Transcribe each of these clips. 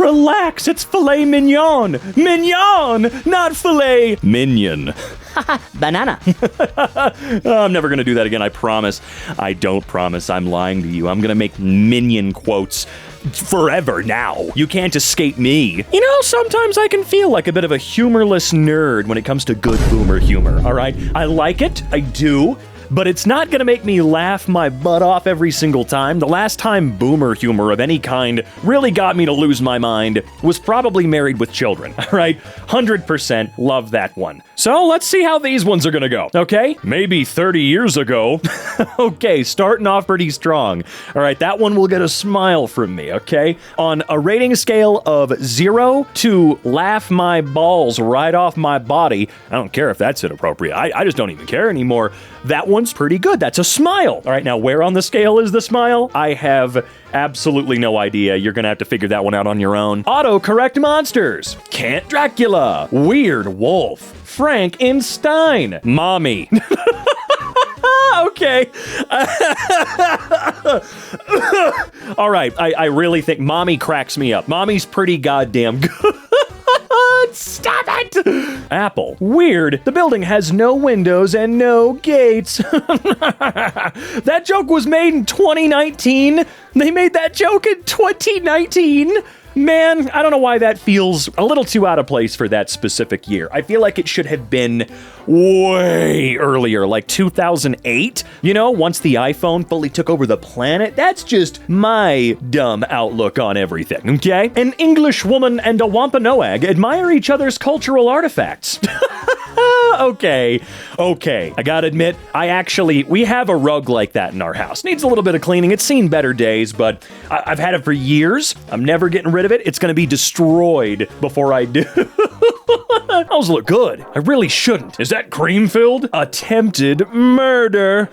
Relax, it's filet mignon. Mignon, not filet minion. Banana. I'm never going to do that again, I promise. I don't promise. I'm lying to you. I'm going to make minion quotes forever now. You can't escape me. You know, sometimes I can feel like a bit of a humorless nerd when it comes to good boomer humor, all right? I like it. I do. But it's not gonna make me laugh my butt off every single time. The last time boomer humor of any kind really got me to lose my mind was probably Married with Children, all right? 100% love that one. So let's see how these ones are gonna go, okay? Maybe 30 years ago. Okay, starting off pretty strong. All right, that one will get a smile from me, okay? On a rating scale of 0 to laugh my balls right off my body, I don't care if that's inappropriate. I just don't even care anymore. That one's pretty good. That's a smile. All right, now where on the scale is the smile? I have absolutely no idea. You're gonna have to figure that one out on your own. Autocorrect monsters. Can't Dracula. Weird wolf. Frankenstein. Mommy. Okay. All right, I really think Mommy cracks me up. Mommy's pretty goddamn good. Stop it! Apple. Weird. The building has no windows and no gates. That joke was made in 2019. They made that joke in 2019. Man, I don't know why that feels a little too out of place for that specific year. I feel like it should have been way earlier, like 2008. You know, once the iPhone fully took over the planet. That's just my dumb outlook on everything, okay? An English woman and a Wampanoag admire each other's cultural artifacts. Okay. I gotta admit, we have a rug like that in our house. Needs a little bit of cleaning. It's seen better days, but I've had it for years. I'm never getting rid of it. It's gonna be destroyed before I do. Those look good. I really shouldn't. Is that cream-filled? Attempted murder.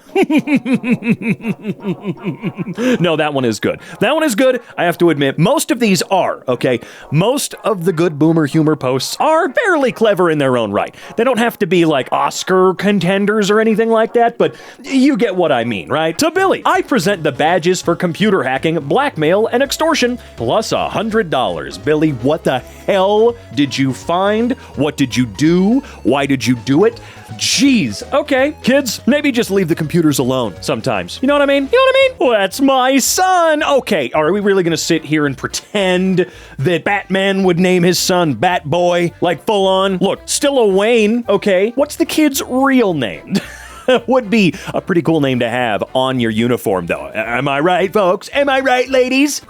No, that one is good. That one is good. I have to admit, most of these are, okay? Most of the good boomer humor posts are fairly clever in their own right. They don't have to be like Oscar contenders or anything like that, but you get what I mean, right? To Billy, I present the badges for computer hacking, blackmail, and extortion, plus $100. Billy, what the hell did you find? What did you do? Why did you do it? Jeez. Okay, kids, maybe just leave the computers alone sometimes. You know what I mean? Well, that's my son. Okay, are we really gonna sit here and pretend that Batman would name his son Batboy? Like full on? Look, still a Wayne, okay? What's the kid's real name? Would be a pretty cool name to have on your uniform, though. Am I right, folks? Am I right, ladies?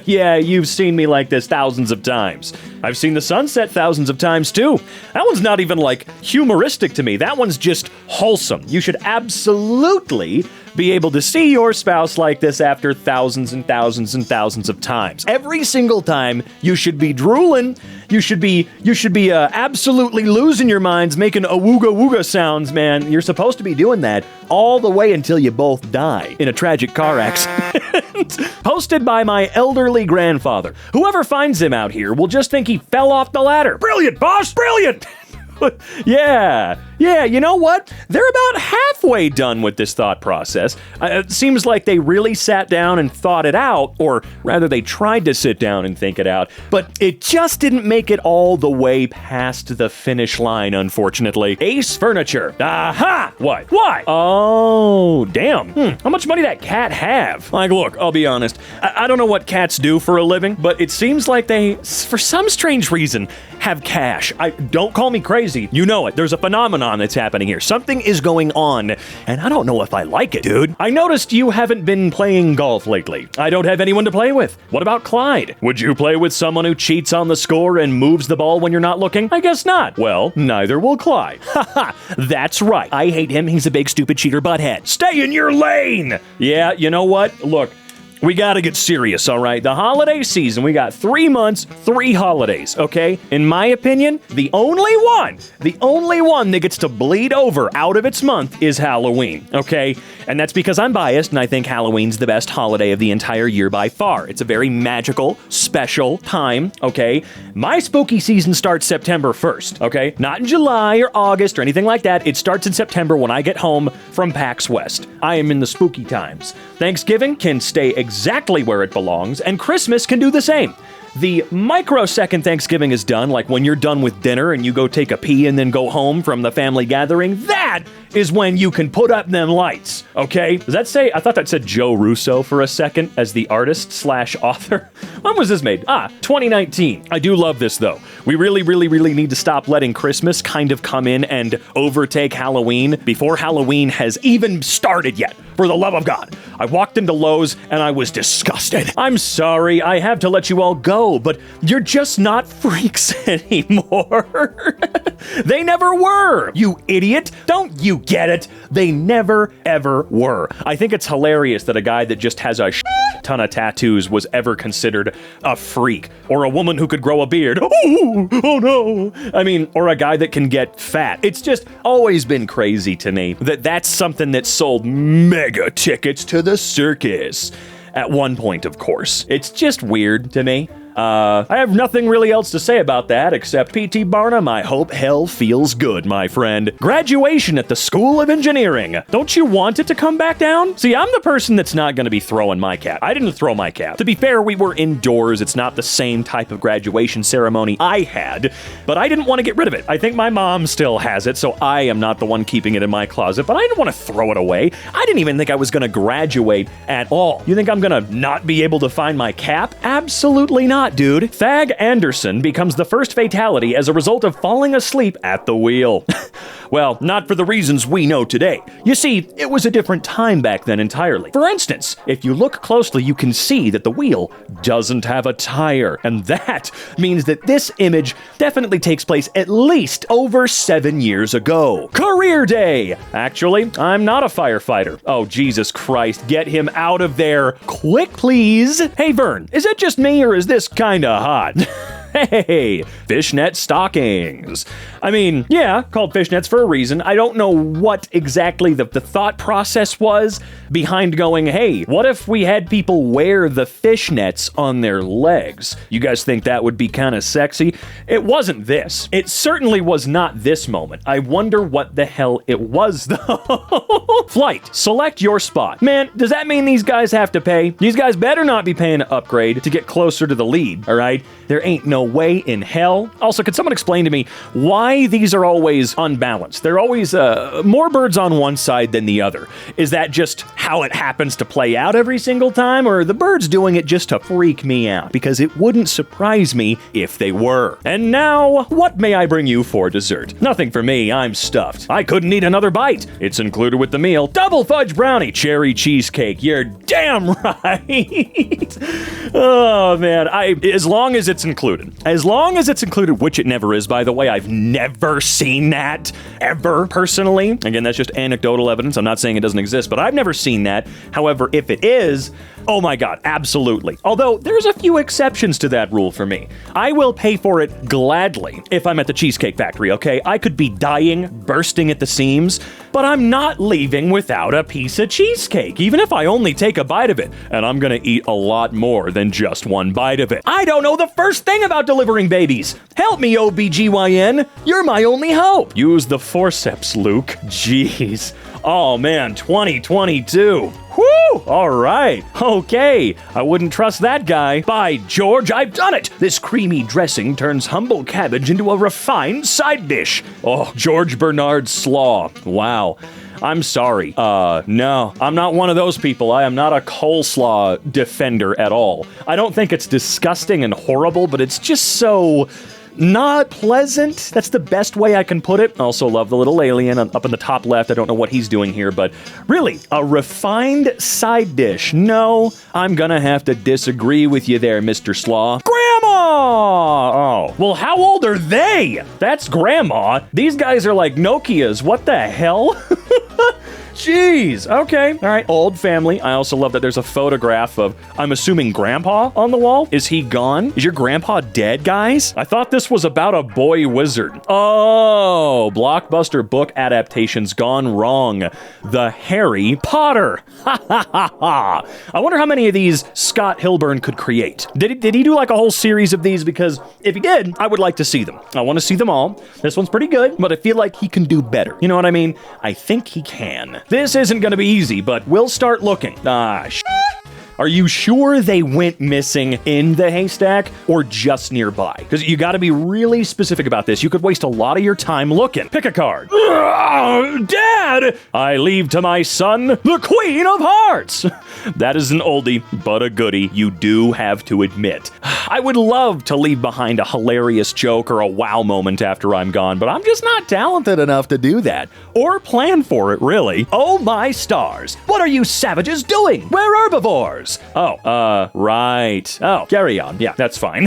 Yeah, you've seen me like this thousands of times. I've seen the sunset thousands of times, too. That one's not even, like, humoristic to me. That one's just wholesome. You should absolutely be able to see your spouse like this after thousands and thousands and thousands of times. Every single time, you should be drooling. You should be absolutely losing your minds, making awooga wooga sounds, man. You're supposed to be doing that all the way until you both die in a tragic car accident. Posted by my elderly grandfather. Whoever finds him out here will just think he fell off the ladder. Brilliant, boss, brilliant! Yeah, you know what? They're about halfway done with this thought process. It seems like they really sat down and thought it out, or rather they tried to sit down and think it out, but it just didn't make it all the way past the finish line, unfortunately. Ace Furniture. Aha! What? Why? Oh, damn. How much money that cat have? Like, look, I'll be honest. I don't know what cats do for a living, but it seems like they, for some strange reason, have cash. Don't call me crazy. You know it. There's a phenomenon that's happening here. Something is going on, and I don't know if I like it, dude. I noticed you haven't been playing golf lately. I don't have anyone to play with. What about Clyde? Would you play with someone who cheats on the score and moves the ball when you're not looking? I guess not. Well, neither will Clyde. Haha, that's right. I hate him. He's a big, stupid cheater butthead. Stay in your lane! Yeah, you know what? Look, we gotta get serious, all right? The holiday season, we got 3 months, 3 holidays, okay? In my opinion, the only one that gets to bleed over out of its month is Halloween, okay? And that's because I'm biased and I think Halloween's the best holiday of the entire year by far. It's a very magical, special time, okay? My spooky season starts September 1st, okay? Not in July or August or anything like that. It starts in September when I get home from PAX West. I am in the spooky times. Thanksgiving can stay exactly where it belongs, and Christmas can do the same. the microsecond Thanksgiving is done, like when you're done with dinner and you go take a pee and then go home from the family gathering, that is when you can put up them lights, okay? Does that say, I thought that said Joe Russo for a second as the artist/author. When was this made? 2019. I do love this though. We really need to stop letting Christmas kind of come in and overtake Halloween before Halloween has even started yet. For the love of God. I walked into Lowe's and I was disgusted. I'm sorry, I have to let you all go, but you're just not freaks anymore. They never were, you idiot. Don't you get it? They never, ever were. I think it's hilarious that a guy that just has a ton of tattoos was ever considered a freak, or a woman who could grow a beard. Oh no. I mean, or a guy that can get fat. It's just always been crazy to me that that's something that sold mega tickets to the circus. At one point, of course. It's just weird to me. I have nothing really else to say about that except P.T. Barnum, I hope hell feels good, my friend. Graduation at the School of Engineering. Don't you want it to come back down? See, I'm the person that's not going to be throwing my cap. I didn't throw my cap. To be fair, we were indoors. It's not the same type of graduation ceremony I had, but I didn't want to get rid of it. I think my mom still has it, so I am not the one keeping it in my closet, but I didn't want to throw it away. I didn't even think I was going to graduate at all. You think I'm going to not be able to find my cap? Absolutely not, dude. Thag Anderson becomes the first fatality as a result of falling asleep at the wheel. Well, not for the reasons we know today. You see, it was a different time back then entirely. For instance, if you look closely, you can see that the wheel doesn't have a tire, and that means that this image definitely takes place at least over 7 years ago. Career Day! Actually, I'm not a firefighter. Oh, Jesus Christ, get him out of there. Quick, please. Hey, Vern, is it just me or is this kinda hot? Hey, fishnet stockings. I mean, yeah, called fishnets for a reason. I don't know what exactly the thought process was behind going, hey, what if we had people wear the fishnets on their legs? You guys think that would be kind of sexy? It wasn't this. It certainly was not this moment. I wonder what the hell it was, though. Flight, select your spot. Man, does that mean these guys have to pay? These guys better not be paying to upgrade to get closer to the lead, all right? There ain't no way in hell. Also, could someone explain to me why these are always unbalanced? They're always more birds on one side than the other. Is that just how it happens to play out every single time, or are the birds doing it just to freak me out? Because it wouldn't surprise me if they were. And now, what may I bring you for dessert? Nothing for me, I'm stuffed. I couldn't eat another bite. It's included with the meal. Double fudge brownie, cherry cheesecake. You're damn right. Oh man, as long as it's included. As long as it's included, which it never is, by the way. I've never seen that, ever, personally. Again, that's just anecdotal evidence. I'm not saying it doesn't exist, but I've never seen that. However, if it is, oh my God, absolutely. Although, there's a few exceptions to that rule for me. I will pay for it gladly if I'm at the Cheesecake Factory, okay? I could be dying, bursting at the seams, but I'm not leaving without a piece of cheesecake, even if I only take a bite of it. And I'm gonna eat a lot more than just one bite of it. I don't know the first thing about delivering babies. Help me, OBGYN. You're my only hope. Use the forceps, Luke. Jeez. Oh man, 2022. Whew! All right. Okay. I wouldn't trust that guy. By George, I've done it! This creamy dressing turns humble cabbage into a refined side dish. Oh, George Bernard Slaw. Wow. I'm sorry. No, I'm not one of those people. I am not a coleslaw defender at all. I don't think it's disgusting and horrible, but it's just so not pleasant. That's the best way I can put it. I also love the little alien up in the top left. I don't know what he's doing here, but really, a refined side dish. No, I'm gonna have to disagree with you there, Mr. Slaw. Grandma! Oh, well, how old are they? That's Grandma. These guys are like Nokias. What the hell? Jeez. Okay. All right. Old family. I also love that there's a photograph of, I'm assuming, Grandpa on the wall. Is he gone? Is your grandpa dead, guys? I thought this was about a boy wizard. Oh, blockbuster book adaptations gone wrong. The Harry Potter. Ha ha ha ha. I wonder how many of these Scott Hilburn could create. Did he do like a whole series of these? Because if he did, I would like to see them. I want to see them all. This one's pretty good, but I feel like he can do better. You know what I mean? I think he can. This isn't going to be easy, but we'll start looking. Are you sure they went missing in the haystack or just nearby? Because you got to be really specific about this. You could waste a lot of your time looking. Pick a card. Dad! I leave to my son the Queen of Hearts. That is an oldie, but a goodie, you do have to admit. I would love to leave behind a hilarious joke or a wow moment after I'm gone, but I'm just not talented enough to do that. Or plan for it, really. Oh my stars. What are you savages doing? We're herbivores. Oh, right. Oh, carry on. Yeah, that's fine.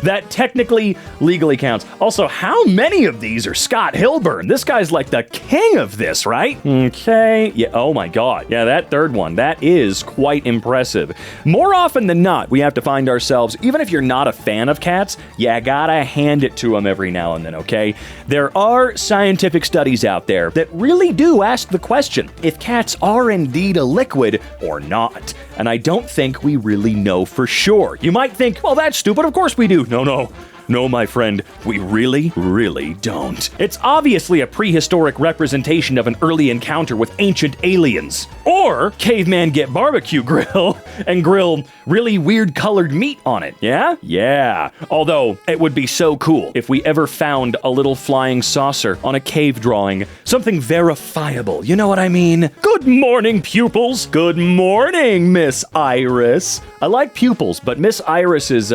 That technically, legally counts. Also, how many of these are Scott Hilburn? This guy's like the king of this, right? Okay. Yeah, oh my god. Yeah, that third one, that is quite impressive. More often than not, we have to find ourselves, even if you're not a fan of cats, you gotta hand it to them every now and then, okay? There are scientific studies out there that really do ask the question if cats are indeed a liquid or not. And I don't think we really know for sure. You might think, well, that's stupid. Of course we do. No, my friend, we really, really don't. It's obviously a prehistoric representation of an early encounter with ancient aliens. Or caveman get barbecue grill and grill really weird colored meat on it. Yeah? Yeah. Although, it would be so cool if we ever found a little flying saucer on a cave drawing. Something verifiable, you know what I mean? Good morning, pupils. Good morning, Miss Iris. I like pupils, but Miss Iris is,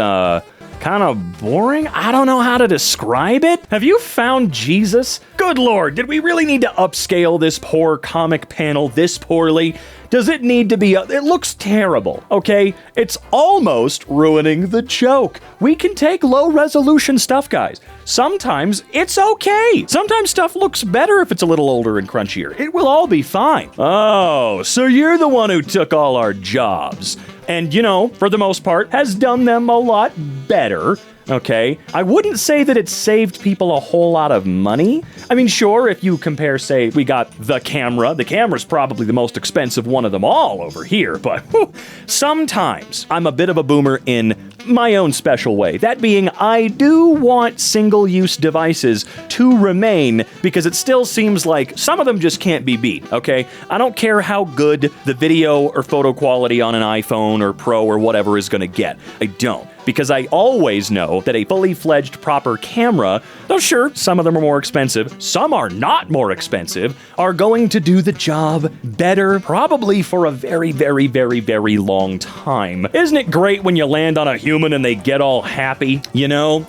kind of boring? I don't know how to describe it. Have you found Jesus? Good lord, did we really need to upscale this poor comic panel this poorly? Does it need to be it looks terrible, okay? It's almost ruining the joke. We can take low resolution stuff, guys. Sometimes it's okay. Sometimes stuff looks better if it's a little older and crunchier. It will all be fine. Oh, so you're the one who took all our jobs. And, you know, for the most part, has done them a lot better. Okay, I wouldn't say that it saved people a whole lot of money. I mean, sure, if you compare, say, we got the camera's probably the most expensive one of them all over here, but sometimes I'm a bit of a boomer in my own special way. That being, I do want single-use devices to remain because it still seems like some of them just can't be beat, okay? I don't care how good the video or photo quality on an iPhone or Pro or whatever is gonna get. I don't. Because I always know that a fully fledged proper camera, though sure, some of them are more expensive, some are not more expensive, are going to do the job better, probably for a very, very, very, very long time. Isn't it great when you land on a human and they get all happy, you know?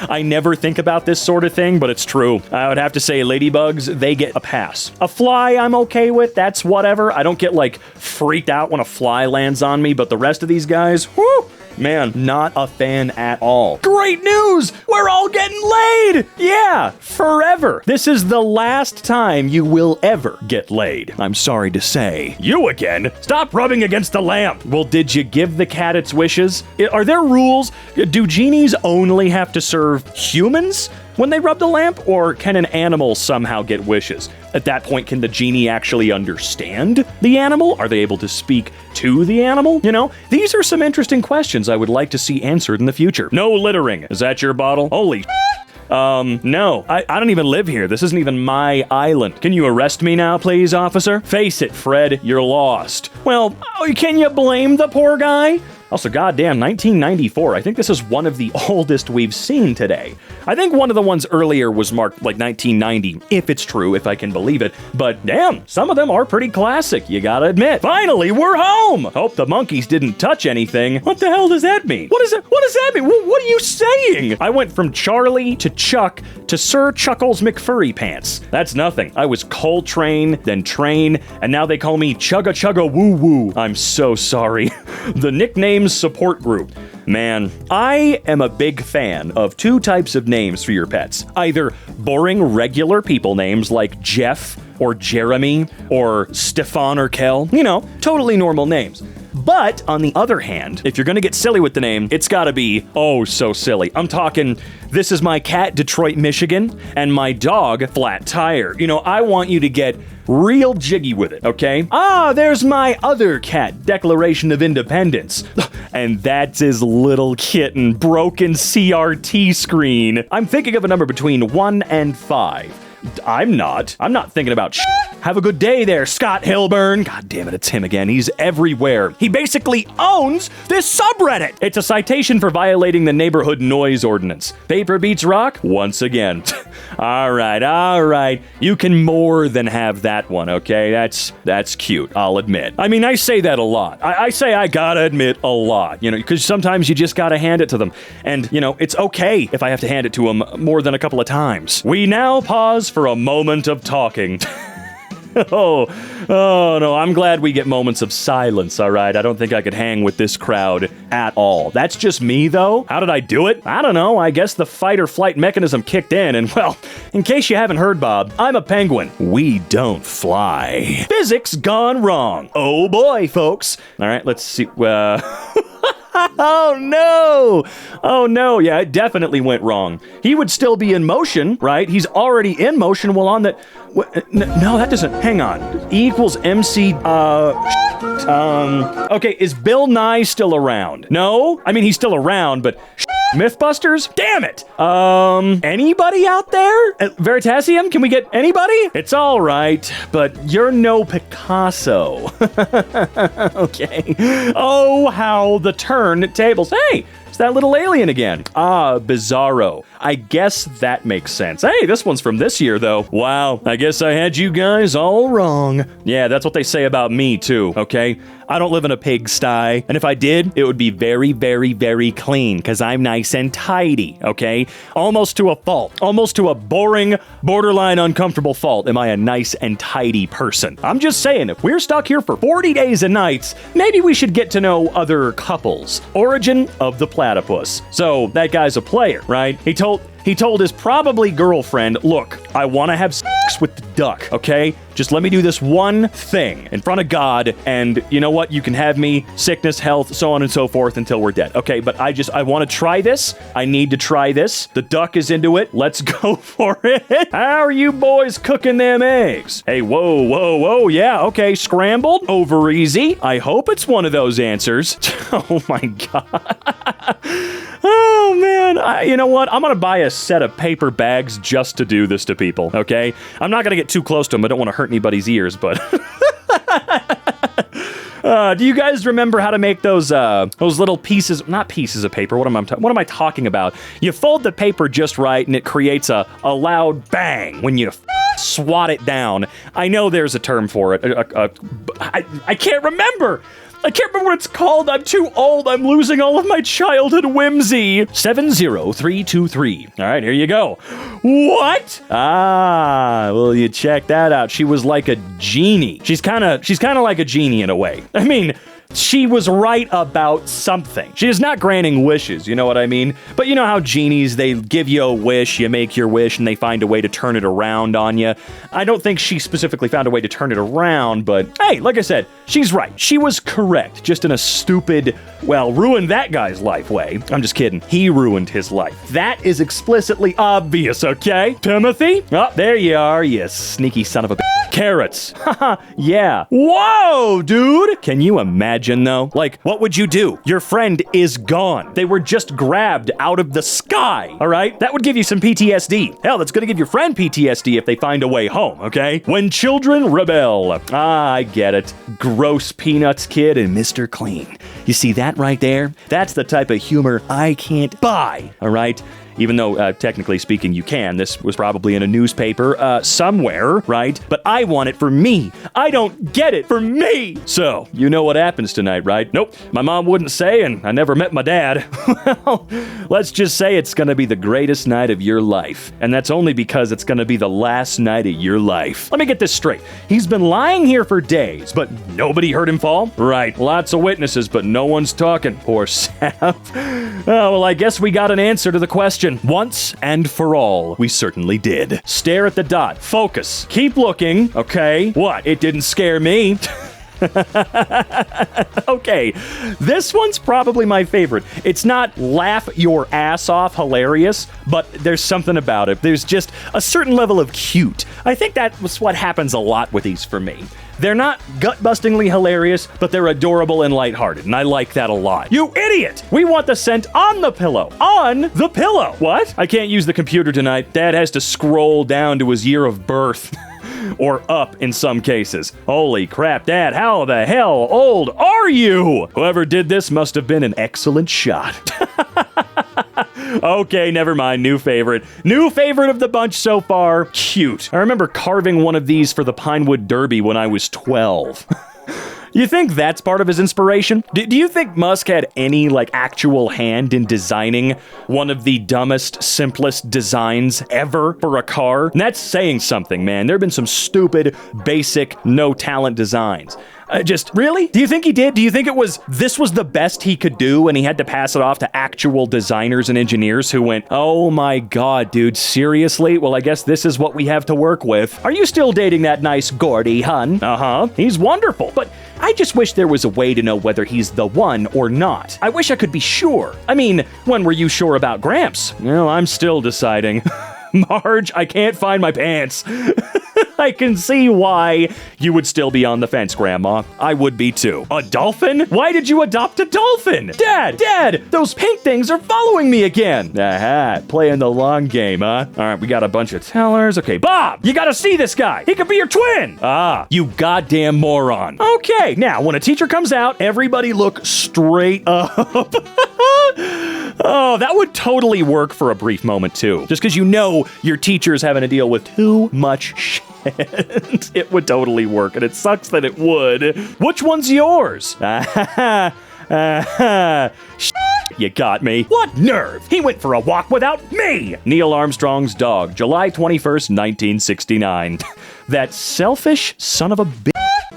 I never think about this sort of thing, but it's true. I would have to say ladybugs, they get a pass. A fly I'm okay with, that's whatever. I don't get like freaked out when a fly lands on me, but the rest of these guys, whoo! Man, not a fan at all. Great news! We're all getting laid! Yeah, forever. This is the last time you will ever get laid. I'm sorry to say. You again? Stop rubbing against the lamp. Well, did you give the cat its wishes? Are there rules? Do genies only have to serve humans when they rub the lamp, or can an animal somehow get wishes? At that point, can the genie actually understand the animal? Are they able to speak to the animal? You know, these are some interesting questions I would like to see answered in the future. No littering. Is that your bottle? Holy no, I don't even live here. This isn't even my island. Can you arrest me now, please, officer? Face it, Fred, you're lost. Well, can you blame the poor guy? Also, goddamn, 1994. I think this is one of the oldest we've seen today. I think one of the ones earlier was marked like 1990, if it's true, if I can believe it. But damn, some of them are pretty classic, you gotta admit. Finally, we're home! Hope the monkeys didn't touch anything. What the hell does that mean? What does that mean? What are you saying? I went from Charlie to Chuck to Sir Chuckles McFurry Pants. That's nothing. I was Coltrane, then Train, and now they call me Chugga Chugga Woo Woo. I'm so sorry. The nickname support group. Man, I am a big fan of two types of names for your pets. Either boring regular people names like Jeff or Jeremy or Stefan or Kel. You know, totally normal names. But on the other hand, if you're gonna get silly with the name, it's gotta be, oh, so silly. I'm talking, this is my cat, Detroit, Michigan, and my dog, Flat Tire. You know, I want you to get real jiggy with it, okay? Ah, there's my other cat, Declaration of Independence. And that's his little kitten, broken CRT screen. I'm thinking of a number between 1 and 5. I'm not thinking about Have a good day there, Scott Hilburn. God damn it, it's him again. He's everywhere. He basically owns this subreddit. It's a citation for violating the neighborhood noise ordinance. Paper beats rock once again. All right. You can more than have that one, okay? That's cute, I'll admit. I mean, I say that a lot. I say I gotta admit a lot, because sometimes you just gotta hand it to them. And, it's okay if I have to hand it to them more than a couple of times. We now pause for a moment of talking. Oh, no, I'm glad we get moments of silence, all right? I don't think I could hang with this crowd at all. That's just me, though. How did I do it? I don't know. I guess the fight or flight mechanism kicked in, and, well, in case you haven't heard, Bob, I'm a penguin. We don't fly. Physics gone wrong. Oh, boy, folks. All right, let's see. Oh, no. Yeah, it definitely went wrong. He would still be in motion, right? He's already in motion. Well, on the... No, that doesn't... Hang on. E equals MC... Okay, is Bill Nye still around? No? I mean, he's still around, but... Mythbusters? Damn it! Anybody out there? Veritasium? Can we get anybody? It's all right, but you're no Picasso. Okay. Oh, how the turntables. Hey! It's that little alien again. Ah, Bizarro. I guess that makes sense. Hey, this one's from this year, though. Wow, I guess I had you guys all wrong. Yeah, that's what they say about me, too, okay? I don't live in a pigsty, and if I did, it would be very, very, very clean, because I'm nice and tidy, okay? Almost to a fault. Almost to a boring, borderline uncomfortable fault am I a nice and tidy person. I'm just saying, if we're stuck here for 40 days and nights, maybe we should get to know other couples. Origin of the platypus. So, that guy's a player, right? He told his probably girlfriend, look, I want to have sex with the duck, okay? Just let me do this one thing in front of God, and you know what? You can have me, sickness, health, so on and so forth until we're dead. Okay, but I want to try this. I need to try this. The duck is into it. Let's go for it. How are you boys cooking them eggs? Hey, whoa. Yeah, okay, scrambled, over easy. I hope it's one of those answers. Oh my God. Oh, man. You know what? I'm going to buy a set of paper bags just to do this to people, okay? I'm not going to get too close to them. I don't want to hurt anybody's ears, but... Do you guys remember how to make those little pieces, not pieces of paper, what am I talking about? You fold the paper just right and it creates a loud bang when you swat it down. I know there's a term for it. I can't remember. I can't remember what it's called. I'm too old. I'm losing all of my childhood whimsy. 70323. All right, here you go. What? Ah, well, you check that out. She was like a genie. She's kind of like a genie in a way. I mean, she was right about something. She is not granting wishes, you know what I mean? But you know how genies, they give you a wish, you make your wish, and they find a way to turn it around on you. I don't think she specifically found a way to turn it around, but hey, like I said, she's right. She was correct, just in a stupid, well, ruined that guy's life way. I'm just kidding. He ruined his life. That is explicitly obvious, okay? Timothy? Oh, there you are, you sneaky son of a bitch. Carrots. Haha, yeah. Whoa, dude! Can you imagine, though? Like, what would you do? Your friend is gone. They were just grabbed out of the sky, all right? That would give you some PTSD. Hell, that's gonna give your friend PTSD if they find a way home, okay? When children rebel. Ah, I get it. Gross Peanuts Kid and Mr. Clean. You see that right there? That's the type of humor I can't buy, all right? Even though, technically speaking, you can. This was probably in a newspaper somewhere, right? But I want it for me. I don't get it for me. So, you know what happens tonight, right? Nope. My mom wouldn't say, and I never met my dad. Well, let's just say it's gonna be the greatest night of your life. And that's only because it's gonna be the last night of your life. Let me get this straight. He's been lying here for days, but nobody heard him fall? Right. Lots of witnesses, but no one's talking. Poor Sap. Oh, well, I guess we got an answer to the question. Once and for all, we certainly did. Stare at the dot. Focus. Keep looking. Okay. What? It didn't scare me. Okay, this one's probably my favorite. It's not laugh your ass off hilarious, but there's something about it. There's just a certain level of cute. I think that was what happens a lot with these for me. They're not gut-bustingly hilarious, but they're adorable and lighthearted, and I like that a lot. You idiot! We want the scent on the pillow. On the pillow! What? I can't use the computer tonight. Dad has to scroll down to his year of birth. Or up in some cases. Holy crap, Dad, how the hell old are you? Whoever did this must have been an excellent shot. Okay, never mind. New favorite. New favorite of the bunch so far. Cute. I remember carving one of these for the Pinewood Derby when I was 12. You think that's part of his inspiration? Do you think Musk had any, actual hand in designing one of the dumbest, simplest designs ever for a car? And that's saying something, man. There have been some stupid, basic, no-talent designs. Really? Do you think he did? Do you think this was the best he could do and he had to pass it off to actual designers and engineers who went, oh my god, dude, seriously? Well, I guess this is what we have to work with. Are you still dating that nice Gordy, hun? Uh-huh. He's wonderful. But I just wish there was a way to know whether he's the one or not. I wish I could be sure. I mean, when were you sure about Gramps? Well, I'm still deciding. Marge, I can't find my pants. I can see why you would still be on the fence, Grandma. I would be too. A dolphin? Why did you adopt a dolphin? Dad, those pink things are following me again. Aha, playing the long game, huh? All right, we got a bunch of tellers. Okay, Bob, you gotta see this guy. He could be your twin. Ah, you goddamn moron. Okay, now, when a teacher comes out, everybody look straight up. Oh, that would totally work for a brief moment, too. Just because you know your teacher's having to deal with too much shit. It would totally work, and it sucks that it would. Which one's yours? You got me. What nerve? He went for a walk without me! Neil Armstrong's dog, July 21st, 1969. That selfish son of a bitch.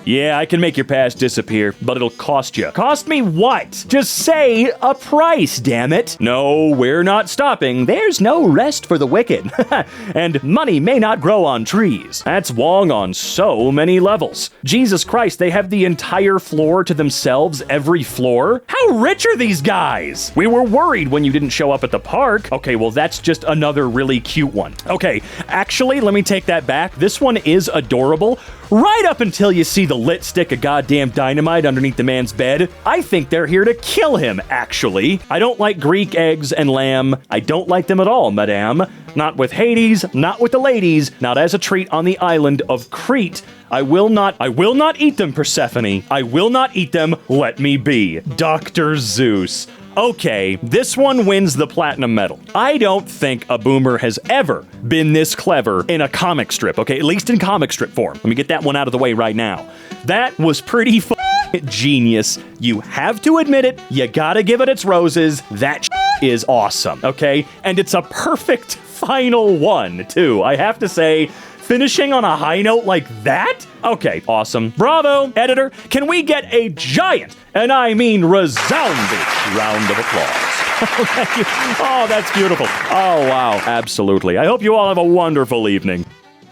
Yeah, I can make your past disappear, but it'll cost you. Cost me what? Just say a price, damn it. No, we're not stopping. There's no rest for the wicked. And money may not grow on trees. That's wrong on so many levels. Jesus Christ, they have the entire floor to themselves, every floor? How rich are these guys? We were worried when you didn't show up at the park. Okay, well, that's just another really cute one. Okay, actually, let me take that back. This one is adorable. Right up until you see the lit stick of goddamn dynamite underneath the man's bed. I think they're here to kill him, actually. I don't like Greek eggs and lamb. I don't like them at all, madame. Not with Hades, not with the ladies, not as a treat on the island of Crete. I will not eat them, Persephone. I will not eat them. Let me be. Dr. Zeus. Okay, this one wins the platinum medal. I don't think a boomer has ever been this clever in a comic strip, okay? At least in comic strip form. Let me get that one out of the way right now. That was pretty genius. You have to admit it. You gotta give it its roses. That is awesome, okay? And it's a perfect final one, too. I have to say, finishing on a high note like that? Okay, awesome. Bravo, editor. Can we get a giant, and I mean resounding, round of applause? Thank you. Oh, that's beautiful. Oh, wow. Absolutely. I hope you all have a wonderful evening.